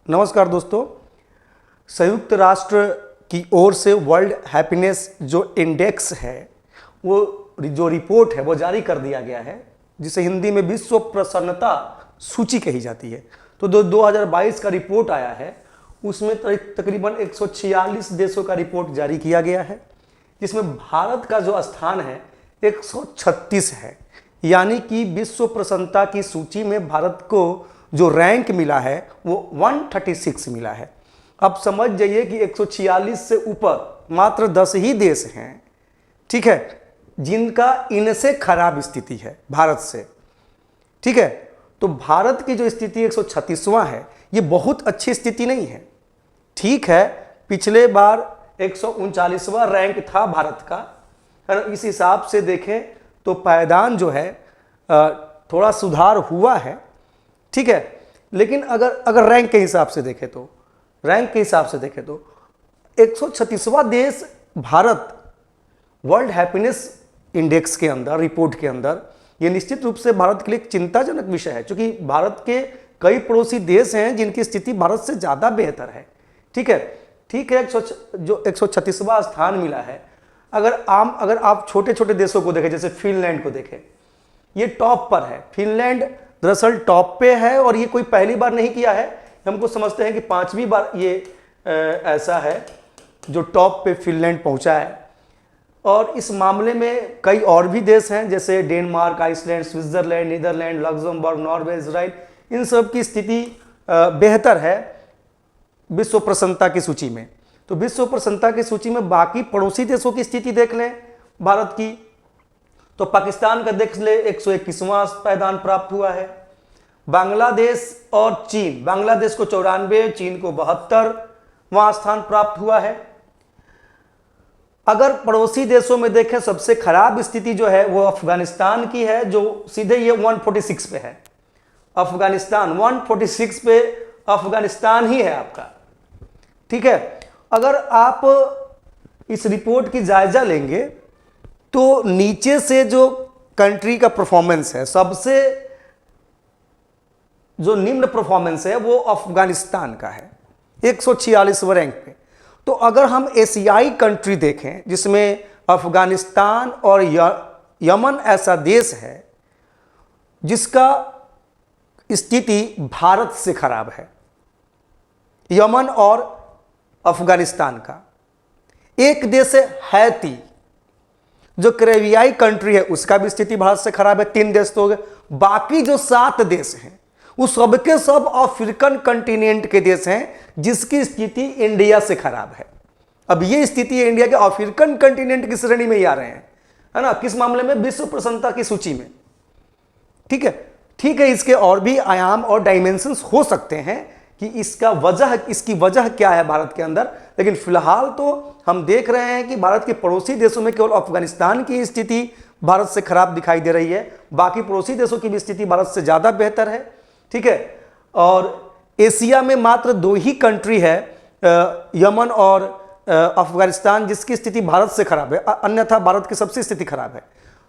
नमस्कार दोस्तों, संयुक्त राष्ट्र की ओर से वर्ल्ड हैप्पीनेस जो इंडेक्स है वो जो रिपोर्ट है वो जारी कर दिया गया है, जिसे हिंदी में विश्व प्रसन्नता सूची कही जाती है। तो 2022 का रिपोर्ट आया है, उसमें तकरीबन 146 देशों का रिपोर्ट जारी किया गया है, जिसमें भारत का जो स्थान है 136 है। यानी कि विश्व प्रसन्नता की सूची में भारत को जो रैंक मिला है वो 136 मिला है। अब समझ जाइए कि 146 से ऊपर मात्र 10 ही देश हैं, ठीक है, जिनका इनसे खराब स्थिति है भारत से, ठीक है। तो भारत की जो स्थिति 136वां है, ये बहुत अच्छी स्थिति नहीं है, ठीक है। पिछले बार 139वां रैंक था भारत का, और इस हिसाब से देखें तो पायदान जो है थोड़ा सुधार हुआ है, ठीक है। लेकिन अगर रैंक के हिसाब से देखें तो 136वां देश भारत वर्ल्ड हैप्पीनेस इंडेक्स के अंदर, रिपोर्ट के अंदर, ये निश्चित रूप से भारत के लिए एक चिंताजनक विषय है, क्योंकि भारत के कई पड़ोसी देश हैं जिनकी स्थिति भारत से ज़्यादा बेहतर है, ठीक है। जो 136वां स्थान मिला है, अगर आप छोटे छोटे देशों को देखें, जैसे फिनलैंड को देखें, ये टॉप पर है। फिनलैंड दरअसल टॉप पे है, और ये कोई पहली बार नहीं किया है, हमको समझते हैं कि 5वीं बार ये ऐसा है जो टॉप पे फिनलैंड पहुंचा है। और इस मामले में कई और भी देश हैं, जैसे Denmark, Iceland, Switzerland, Netherland, Luxembourg, Norway, Israel, इन सब की स्थिति बेहतर है विश्व प्रसन्नता की सूची में। तो विश्व प्रसन्नता की सूची में बाकी पड़ोसी देशों की स्थिति देख लें भारत की, तो पाकिस्तान का देख ले 121वां पायदान प्राप्त हुआ है। बांग्लादेश और चीन, बांग्लादेश को 94, चीन को 72वां स्थान प्राप्त हुआ है। अगर पड़ोसी देशों में देखें, सबसे खराब स्थिति जो है वो अफगानिस्तान की है, जो सीधे ये 146 पे है। अफगानिस्तान 146 पे अफगानिस्तान ही है आपका, ठीक है। अगर आप इस रिपोर्ट की जायजा लेंगे तो नीचे से जो कंट्री का परफॉर्मेंस है, सबसे जो निम्न परफॉर्मेंस है वो अफगानिस्तान का है 146वें रैंक पे। तो अगर हम एशियाई कंट्री देखें, जिसमें अफगानिस्तान और यमन ऐसा देश है जिसका स्थिति भारत से खराब है, यमन और अफगानिस्तान का। एक देश है हैती, जो कैरेबियाई कंट्री है, उसका भी स्थिति भारत से खराब है। 3 देश तो हो गए। बाकी जो 7 देश हैं वो सबके सब अफ्रीकन कंटिनेंट के देश हैं, जिसकी स्थिति इंडिया से खराब है। अब ये स्थिति है इंडिया के अफ्रीकन कंटिनेंट की श्रेणी में ही आ रहे हैं, है ना, किस मामले में? विश्व प्रसन्नता की सूची में, ठीक है। ठीक है, इसके और भी आयाम और डायमेंशंस हो सकते हैं कि इसकी वजह क्या है भारत के अंदर, लेकिन फिलहाल तो हम देख रहे हैं कि भारत के पड़ोसी देशों में केवल अफगानिस्तान की स्थिति भारत से खराब दिखाई दे रही है, बाकी पड़ोसी देशों की भी स्थिति भारत से ज़्यादा बेहतर है, ठीक है। और एशिया में मात्र 2 ही कंट्री है, यमन और अफगानिस्तान, जिसकी स्थिति भारत से खराब है, अन्यथा भारत की सबसे स्थिति खराब है।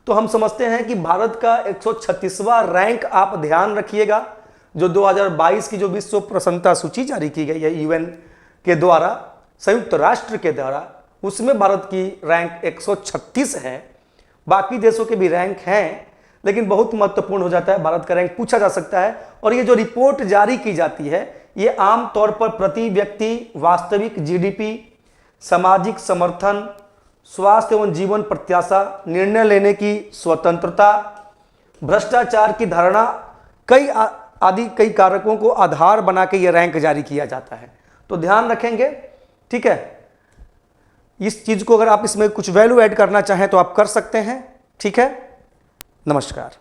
तो हम समझते हैं कि भारत का 136वां रैंक आप ध्यान रखिएगा, जो 2022 की जो विश्व प्रसन्नता सूची जारी की गई है यूएन के द्वारा, संयुक्त राष्ट्र के द्वारा, उसमें भारत की रैंक 136 है। बाकी देशों के भी रैंक हैं, लेकिन बहुत महत्वपूर्ण हो जाता है, भारत का रैंक पूछा जा सकता है। और ये जो रिपोर्ट जारी की जाती है, ये आम तौर पर प्रति व्यक्ति वास्तविक जीडीपी, सामाजिक समर्थन, स्वास्थ्य एवं जीवन प्रत्याशा, निर्णय लेने की स्वतंत्रता, भ्रष्टाचार की धारणा, कई कारकों को आधार बना के ये रैंक जारी किया जाता है। तो ध्यान रखेंगे, ठीक है। इस चीज को अगर आप इसमें कुछ वैल्यू ऐड करना चाहें तो आप कर सकते हैं, ठीक है। नमस्कार।